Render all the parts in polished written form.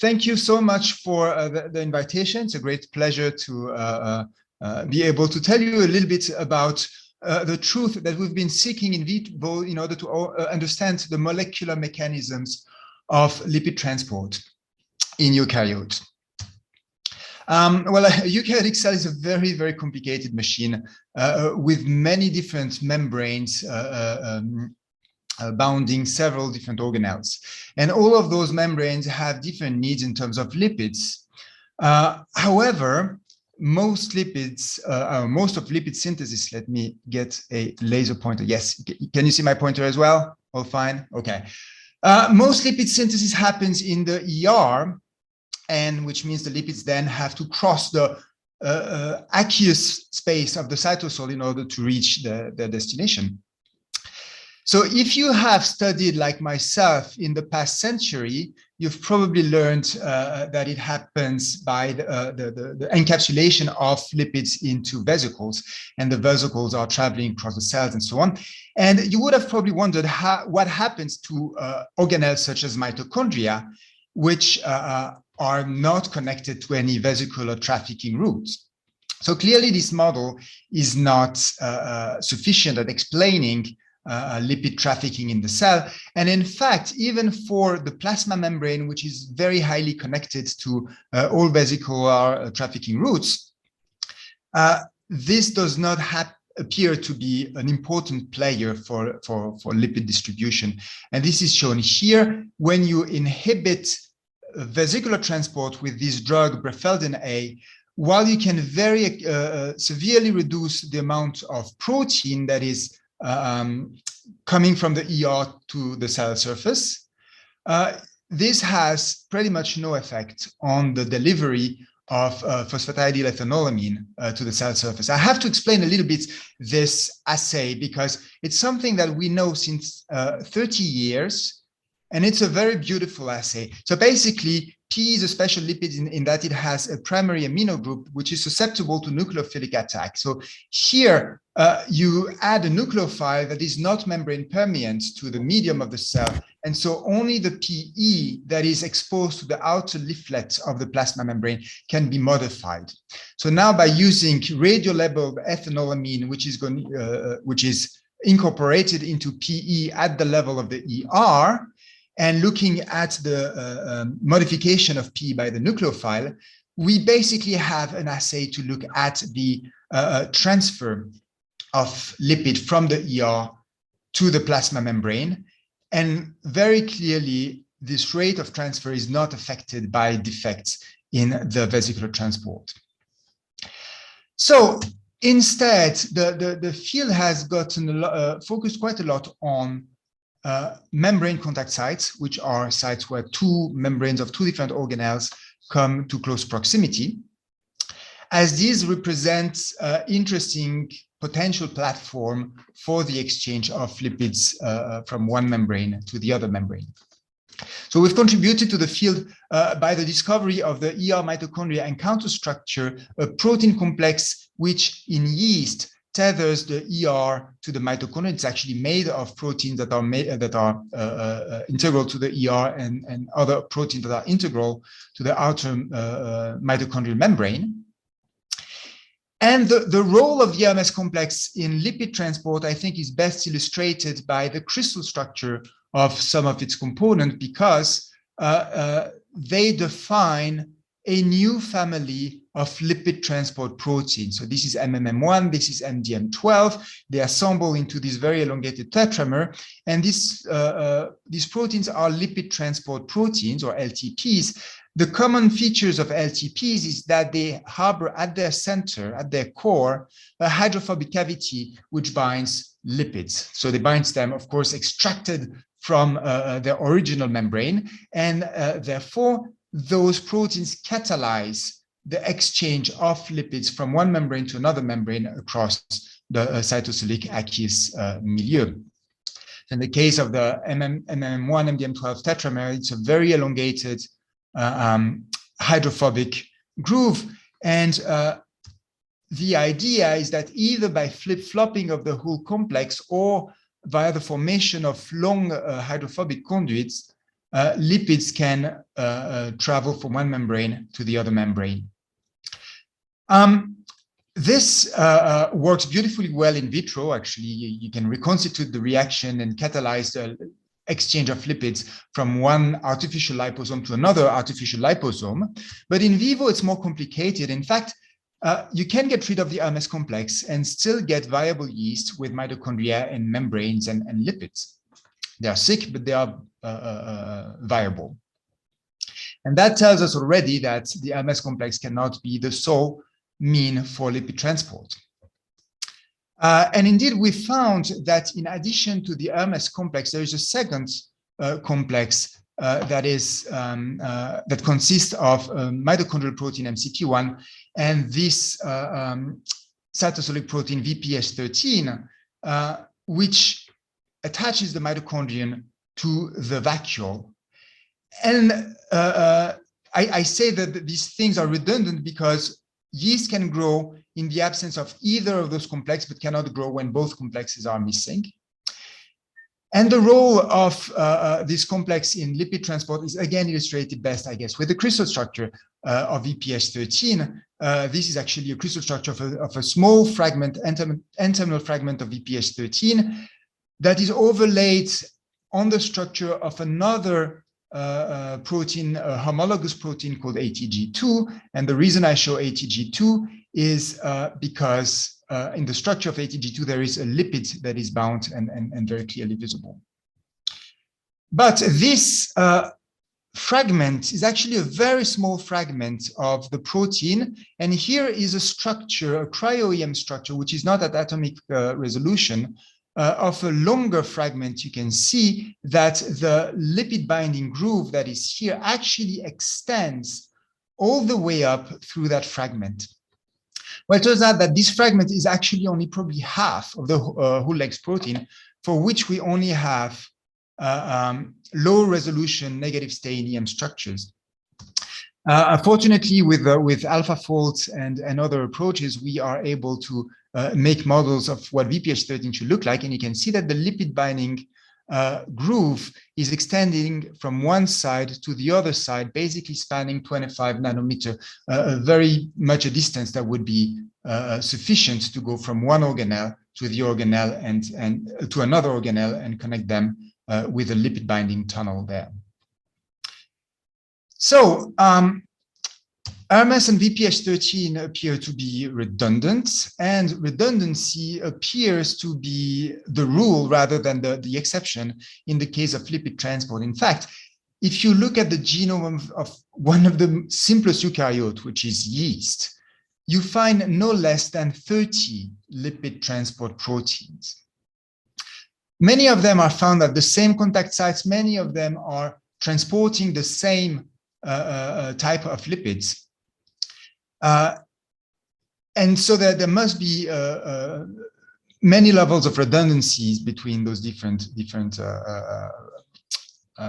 thank you so much for the invitation. It's a great pleasure to be able to tell you a little bit about the truth that we've been seeking in vitro in order to understand the molecular mechanisms of lipid transport in eukaryotes. Well, a eukaryotic cell is a very, very complicated machine with many different membranes bounding several different organelles. And all of those membranes have different needs in terms of lipids. However, most of lipid synthesis, let me get a laser pointer. Yes, can you see my pointer as well? All fine? Okay. Most lipid synthesis happens in the ER, and which means the lipids then have to cross the aqueous space of the cytosol in order to reach their destination. So if you have studied like myself in the past century, you've probably learned that it happens by the encapsulation of lipids into vesicles, and the vesicles are traveling across the cells and so on. And you would have probably wondered what happens to organelles such as mitochondria, which are not connected to any vesicular trafficking routes. So clearly this model is not sufficient at explaining lipid trafficking in the cell. And in fact, even for the plasma membrane, which is very highly connected to all vesicular trafficking routes, this does not appear to be an important player for lipid distribution. And this is shown here. When you inhibit vesicular transport with this drug, Brefeldin A, while you can very severely reduce the amount of protein that is coming from the ER to the cell surface, this has pretty much no effect on the delivery of phosphatidylethaноlamine to the cell surface. I have to explain a little bit this assay because it's something that we know since 30 years, and it's a very beautiful assay. So basically, P is a special lipid in that it has a primary amino group which is susceptible to nucleophilic attack. So here you add a nucleophile that is not membrane permeant to the medium of the cell, and so only the PE that is exposed to the outer leaflet of the plasma membrane can be modified. So now by using radiolabeled ethanolamine, which is incorporated into PE at the level of the ER, and looking at the modification of P by the nucleophile, we basically have an assay to look at the transfer of lipid from the ER to the plasma membrane. And very clearly, this rate of transfer is not affected by defects in the vesicular transport. So instead, the field has gotten focused quite a lot on membrane contact sites, which are sites where two membranes of two different organelles come to close proximity, as these represent interesting potential platform for the exchange of lipids from one membrane to the other membrane. So we've contributed to the field by the discovery of the ER mitochondria encounter structure, a protein complex which in yeast tethers the ER to the mitochondria. It's actually made of proteins that are integral to the ER and other proteins that are integral to the outer mitochondrial membrane. And the role of the ERMS complex in lipid transport, I think, is best illustrated by the crystal structure of some of its components, because they define a new family of lipid transport proteins. So this is MMM1, this is MDM12. They assemble into this very elongated tetramer. And these proteins are lipid transport proteins, or LTPs. The common features of LTPs is that they harbor at their center, at their core, a hydrophobic cavity which binds lipids. So they bind them, of course, extracted from their original membrane. And therefore, those proteins catalyze the exchange of lipids from one membrane to another membrane across the cytosolic aqueous milieu. In the case of the MM1, MDM12 tetramer, it's a very elongated hydrophobic groove. And the idea is that either by flip-flopping of the whole complex or via the formation of long hydrophobic conduits, lipids can travel from one membrane to the other membrane. This works beautifully well in vitro. Actually, you can reconstitute the reaction and catalyze the exchange of lipids from one artificial liposome to another artificial liposome. But in vivo, it's more complicated. In fact, you can get rid of the Hermes complex and still get viable yeast with mitochondria and membranes and lipids. They are sick, but they are viable. And that tells us already that the Hermes complex cannot be the sole mean for lipid transport. And indeed, we found that in addition to the Hermes complex, there is a second complex that consists of mitochondrial protein MCT1 and this cytosolic protein VPH13, which attaches the mitochondrion to the vacuole. And I say that these things are redundant because yeast can grow in the absence of either of those complexes, but cannot grow when both complexes are missing. And the role of this complex in lipid transport is again illustrated best, I guess, with the crystal structure of VPH13. This is actually a crystal structure of a small fragment, N-terminal fragment of VPH13 that is overlaid on the structure of another protein, a homologous protein called ATG2. And the reason I show ATG2 is because in the structure of ATG2, there is a lipid that is bound and very clearly visible. But this fragment is actually a very small fragment of the protein. And here is a structure, a cryo-EM structure, which is not at atomic resolution, of a longer fragment. You can see that the lipid binding groove that is here actually extends all the way up through that fragment. Well, it turns out that this fragment is actually only probably half of the whole length protein, for which we only have low resolution negative stain EM structures. Unfortunately, with AlphaFold and other approaches, we are able to make models of what VPH13 should look like. And you can see that the lipid binding groove is extending from one side to the other side, basically spanning 25 nanometer, very much a distance that would be sufficient to go from one organelle to the organelle and to another organelle and connect them with a lipid binding tunnel there. So Hermes and VPH13 appear to be redundant, and redundancy appears to be the rule rather than the exception in the case of lipid transport. In fact, if you look at the genome of one of the simplest eukaryote, which is yeast, you find no less than 30 lipid transport proteins. Many of them are found at the same contact sites. Many of them are transporting the same type of lipids. And so there must be many levels of redundancies between those different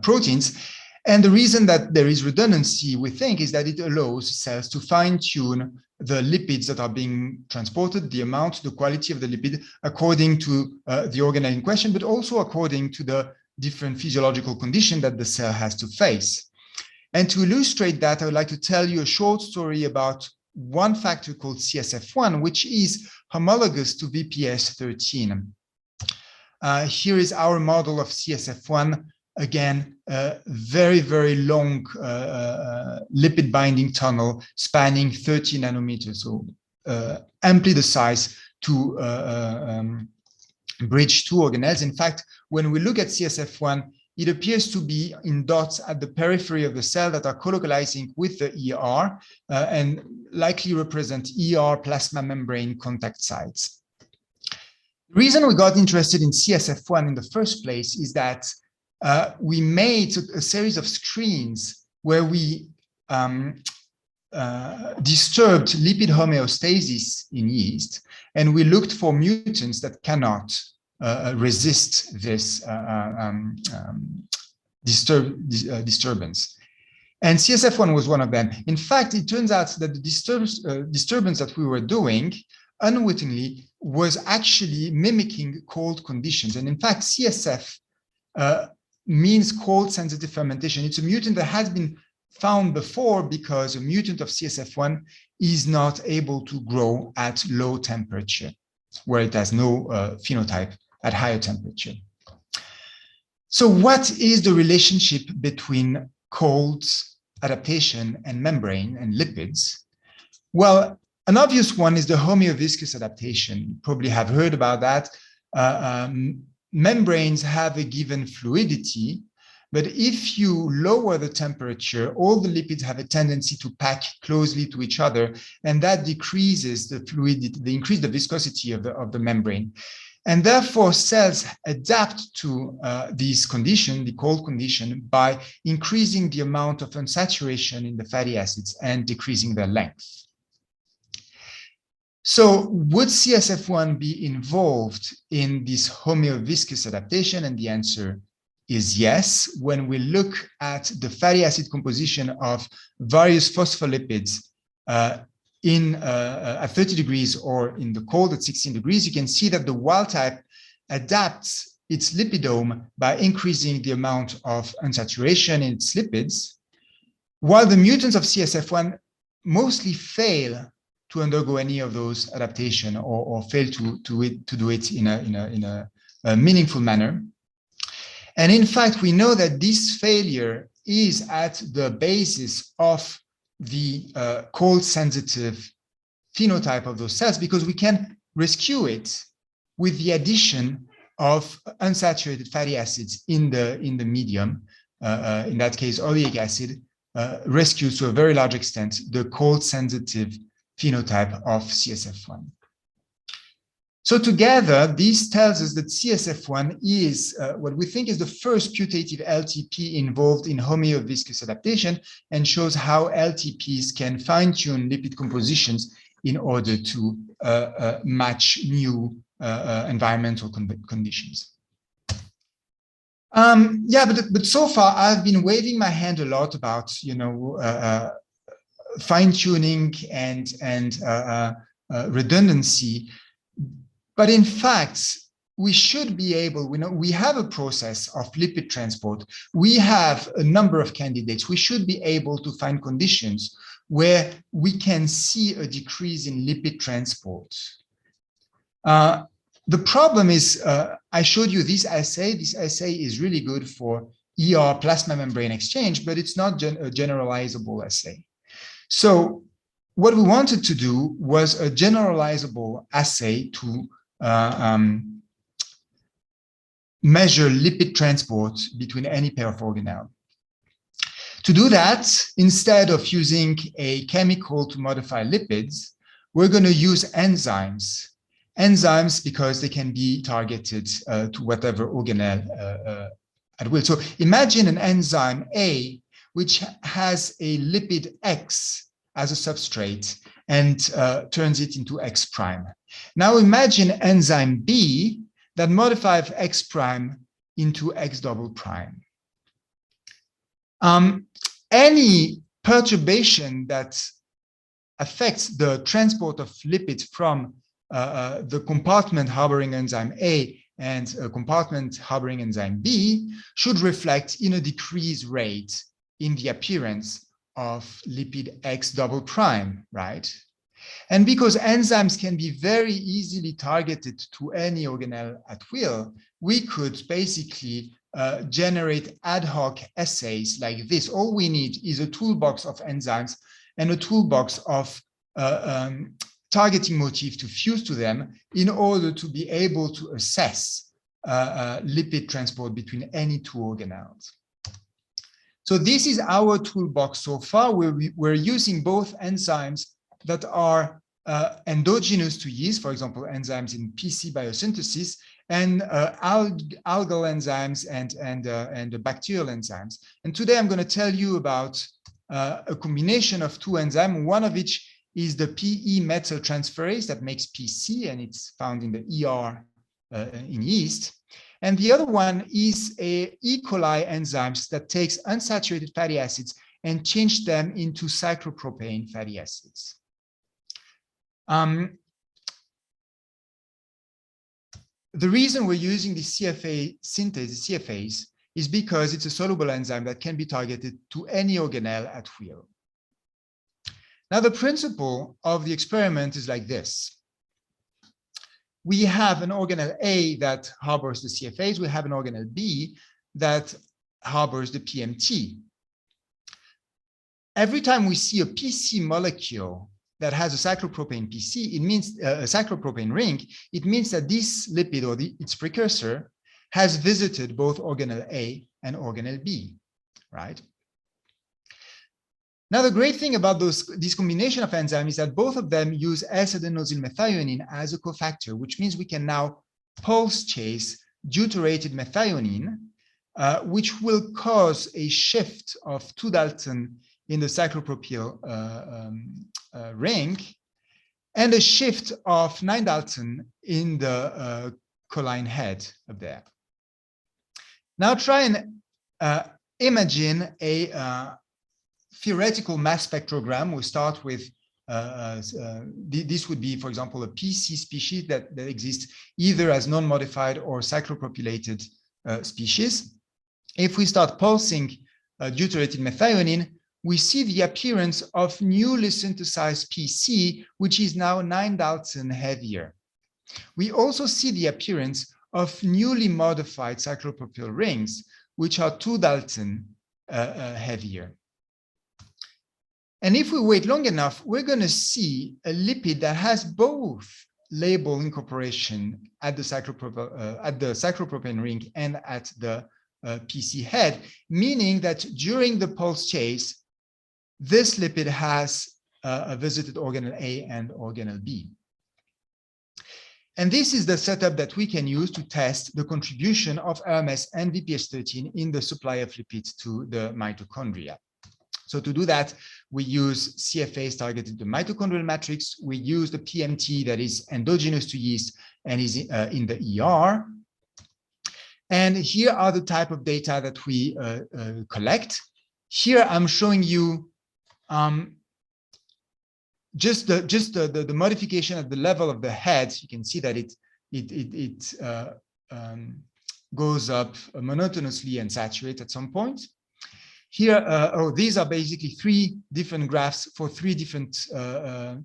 proteins. And the reason that there is redundancy, we think, is that it allows cells to fine-tune the lipids that are being transported, the amount, the quality of the lipid, according to the organelle in question, but also according to the different physiological condition that the cell has to face. And to illustrate that, I would like to tell you a short story about one factor called CSF1, which is homologous to VPH13. Here is our model of CSF1. Again, a very, very long lipid binding tunnel spanning 30 nanometers, so amply the size to bridge two organelles. In fact, when we look at CSF1, it appears to be in dots at the periphery of the cell that are colocalizing with the ER and likely represent ER plasma membrane contact sites. The reason we got interested in CSF1 in the first place is that we made a series of screens where we disturbed lipid homeostasis in yeast, and we looked for mutants that cannot resist this disturbance. And CSF1 was one of them. In fact, it turns out that the disturbance that we were doing unwittingly was actually mimicking cold conditions. And in fact, CSF means cold sensitive fermentation. It's a mutant that has been found before because a mutant of CSF1 is not able to grow at low temperature, where it has no phenotype at higher temperature. So what is the relationship between cold adaptation and membrane and lipids? Well, an obvious one is the homeoviscous adaptation. You probably have heard about that. Membranes have a given fluidity, but if you lower the temperature, all the lipids have a tendency to pack closely to each other, and that decreases the fluidity, they increase the viscosity of the membrane. And therefore, cells adapt to this condition, the cold condition, by increasing the amount of unsaturation in the fatty acids and decreasing their length. So would CSF1 be involved in this homeoviscous adaptation? And the answer is yes. When we look at the fatty acid composition of various phospholipids at 30 degrees or in the cold at 16 degrees, you can see that the wild type adapts its lipidome by increasing the amount of unsaturation in its lipids, while the mutants of CSF1 mostly fail to undergo any of those adaptation or fail to do it in a meaningful manner. And in fact, we know that this failure is at the basis of the cold sensitive phenotype of those cells, because we can rescue it with the addition of unsaturated fatty acids in the medium. In that case, oleic acid rescues to a very large extent the cold sensitive phenotype of CSF1. So together, this tells us that CSF1 is what we think is the first putative LTP involved in homeoviscous adaptation, and shows how LTPs can fine-tune lipid compositions in order to match new environmental conditions. But so far I've been waving my hand a lot about, fine-tuning and redundancy. But in fact, we should be able, we have a process of lipid transport. We have a number of candidates. We should be able to find conditions where we can see a decrease in lipid transport. The problem is, I showed you this assay. This assay is really good for ER plasma membrane exchange, but it's not a generalizable assay. So what we wanted to do was a generalizable assay to measure lipid transport between any pair of organelles. To do that, instead of using a chemical to modify lipids, we're going to use enzymes. Enzymes because they can be targeted to whatever organelle at will. So imagine an enzyme A, which has a lipid X as a substrate and turns it into X prime. Now imagine enzyme B that modifies X prime into X double prime. Any perturbation that affects the transport of lipids from the compartment harboring enzyme A and a compartment harboring enzyme B should reflect in a decreased rate in the appearance of lipid X double prime, right? And because enzymes can be very easily targeted to any organelle at will, we could basically generate ad hoc assays like this. All we need is a toolbox of enzymes and a toolbox of targeting motif to fuse to them in order to be able to assess lipid transport between any two organelles. So this is our toolbox so far, where we're using both enzymes that are endogenous to yeast, for example, enzymes in PC biosynthesis, and algal enzymes and bacterial enzymes. And today I'm going to tell you about a combination of two enzymes, one of which is the PE methyl transferase that makes PC, and it's found in the ER in yeast. And the other one is a E. coli enzymes that takes unsaturated fatty acids and change them into cyclopropane fatty acids. The reason we're using the CFA synthase, CFAs, is because it's a soluble enzyme that can be targeted to any organelle at will. Now, the principle of the experiment is like this. We have an organelle A that harbors the CFAs. We have an organelle B that harbors the PMT. Every time we see a PC molecule that has a cyclopropane PC, it means a cyclopropane ring, it means that this lipid or its precursor has visited both organelle A and organelle B, right? Now, the great thing about this combination of enzymes is that both of them use S-adenosyl methionine as a cofactor, which means we can now pulse chase deuterated methionine, which will cause a shift of 2 Dalton in the cyclopropyl ring and a shift of 9 Dalton in the choline head up there. Now try and imagine a theoretical mass spectrogram. We start with this would be, for example, a PC species that exists either as non-modified or cyclopropylated species. If we start pulsing deuterated methionine, we see the appearance of newly synthesized PC, which is now 9 Dalton heavier. We also see the appearance of newly modified cyclopropyl rings, which are 2 Dalton heavier. And if we wait long enough, we're going to see a lipid that has both label incorporation at the cyclopropane ring and at the PC head, meaning that during the pulse chase, this lipid has visited organelle A and organelle B. And this is the setup that we can use to test the contribution of RMS and VPH13 in the supply of lipids to the mitochondria. So to do that, we use CFAs targeted to the mitochondrial matrix. We use the PMT that is endogenous to yeast and is in the ER. And here are the type of data that we collect. Here I'm showing you just the modification at the level of the head. You can see that it goes up monotonously and saturates at some point. Here, these are basically 3 different graphs for 3 different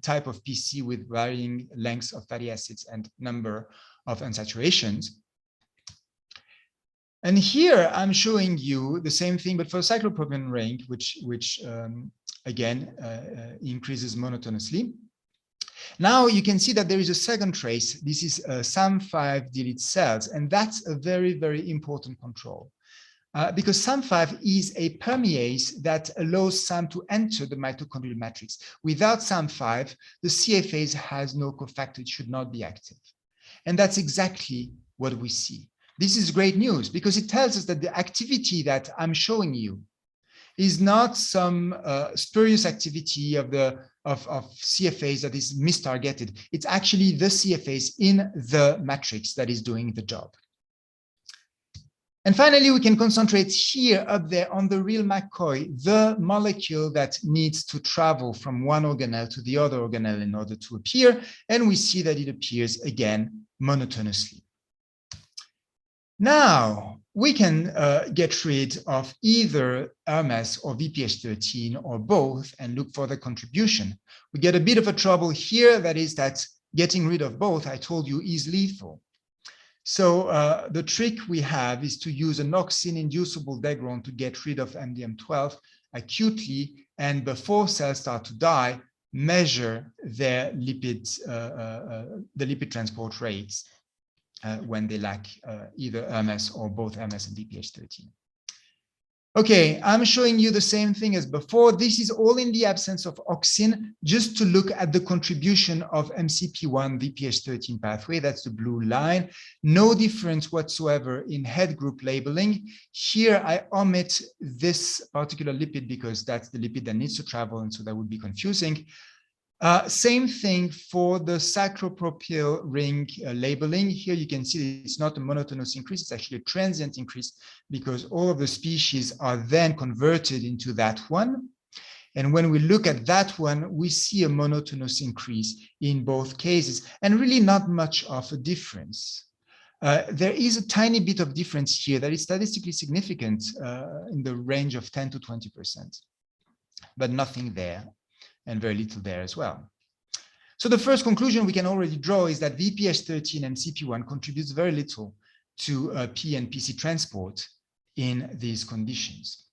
type of PC with varying lengths of fatty acids and number of unsaturations. And here I'm showing you the same thing, but for cyclopropane ring, which again increases monotonously. Now you can see that there is a second trace. This is SAM5 delete cells, and that's a very, very important control. Because SAM5 is a permease that allows SAM to enter the mitochondrial matrix. Without SAM5, the CFAs has no cofactor, it should not be active. And that's exactly what we see. This is great news because it tells us that the activity that I'm showing you is not some spurious activity of CFAs that is mistargeted. It's actually the CFAs in the matrix that is doing the job. And finally, we can concentrate here up there on the real McCoy, the molecule that needs to travel from one organelle to the other organelle in order to appear. And we see that it appears again monotonously. Now, we can get rid of either RMS or VPH13 or both and look for the contribution. We get a bit of a trouble here. That is that getting rid of both, I told you, is lethal. So the trick we have is to use an auxin-inducible degron to get rid of MDM12 acutely, and before cells start to die, measure their lipids, the lipid transport rates when they lack either RMS or both RMS and VPH13. Okay, I'm showing you the same thing as before. This is all in the absence of auxin, just to look at the contribution of MCP1 VPH13 pathway. That's the blue line. No difference whatsoever in head group labeling. Here, I omit this particular lipid because that's the lipid that needs to travel, and so that would be confusing. Same thing for the cyclopropyl ring labeling. Here you can see it's not a monotonous increase, it's actually a transient increase because all of the species are then converted into that one. And when we look at that one, we see a monotonous increase in both cases and really not much of a difference. There is a tiny bit of difference here that is statistically significant in the range of 10 to 20%, but nothing there and very little there as well. So the first conclusion we can already draw is that VPH13 and CP1 contributes very little to P and PC transport in these conditions.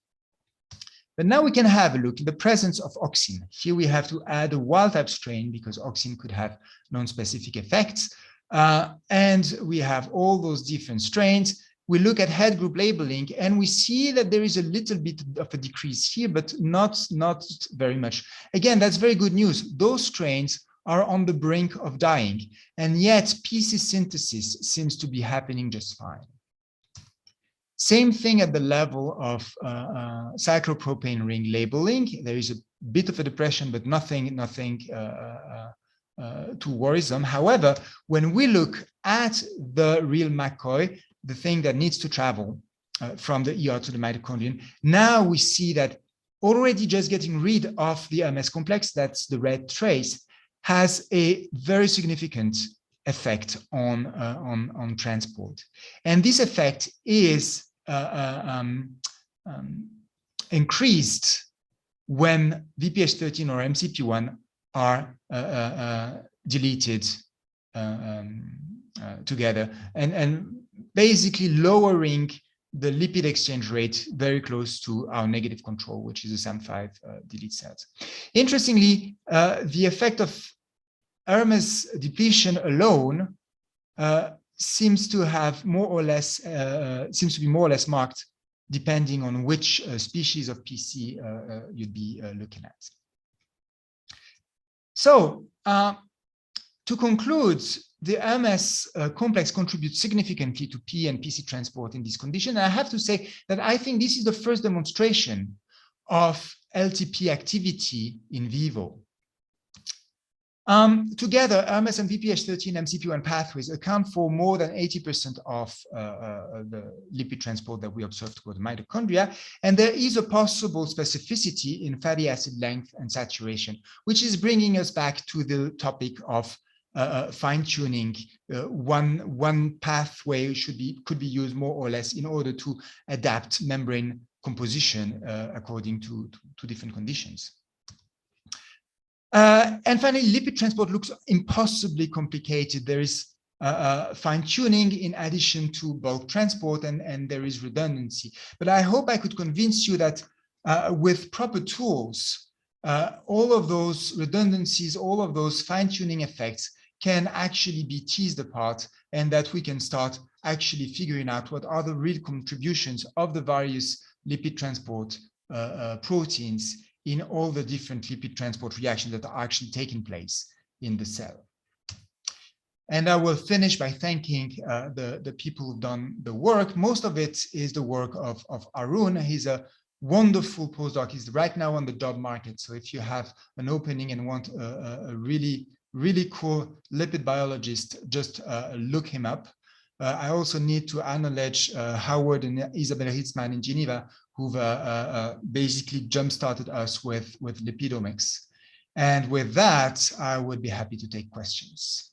But now we can have a look in the presence of auxin. Here we have to add a wild-type strain because auxin could have non-specific effects. And we have all those different strains. We look at head group labeling and we see that there is a little bit of a decrease here, but not very much. Again, that's very good news. Those strains are on the brink of dying, and yet PC synthesis seems to be happening just fine. Same thing at the level of cyclopropane ring labeling. There is a bit of a depression, but nothing too worrisome. However, when we look at the real McCoy, the thing that needs to travel from the ER to the mitochondrion, now we see that already just getting rid of the MS complex, that's the red trace, has a very significant effect on transport. And this effect is increased when VPH13 or MCP1 are deleted together and basically lowering the lipid exchange rate very close to our negative control, which is the SAM5 delete cells. Interestingly, the effect of Hermes depletion alone seems to have more or less seems to be more or less marked depending on which species of PC you'd be looking at. So to conclude, the MS complex contributes significantly to P and PC transport in this condition. And I have to say that I think this is the first demonstration of LTP activity in vivo. Together, MS and VPH13 MCP1 pathways account for more than 80% of the lipid transport that we observe toward the mitochondria. And there is a possible specificity in fatty acid length and saturation, which is bringing us back to the topic of fine-tuning. One pathway could be used more or less in order to adapt membrane composition according to different conditions. And finally, lipid transport looks impossibly complicated. There is fine-tuning in addition to bulk transport, and there is redundancy. But I hope I could convince you that with proper tools, all of those redundancies, all of those fine-tuning effects can actually be teased apart, and that we can start actually figuring out what are the real contributions of the various lipid transport proteins in all the different lipid transport reactions that are actually taking place in the cell. And I will finish by thanking the people who've done the work. Most of it is the work of Arun. He's a wonderful postdoc. He's right now on the job market. So if you have an opening and want a really cool lipid biologist, just look him up. I also need to acknowledge Howard and Isabel Hitzman in Geneva, who've basically jump-started us with lipidomics. And with that, I would be happy to take questions.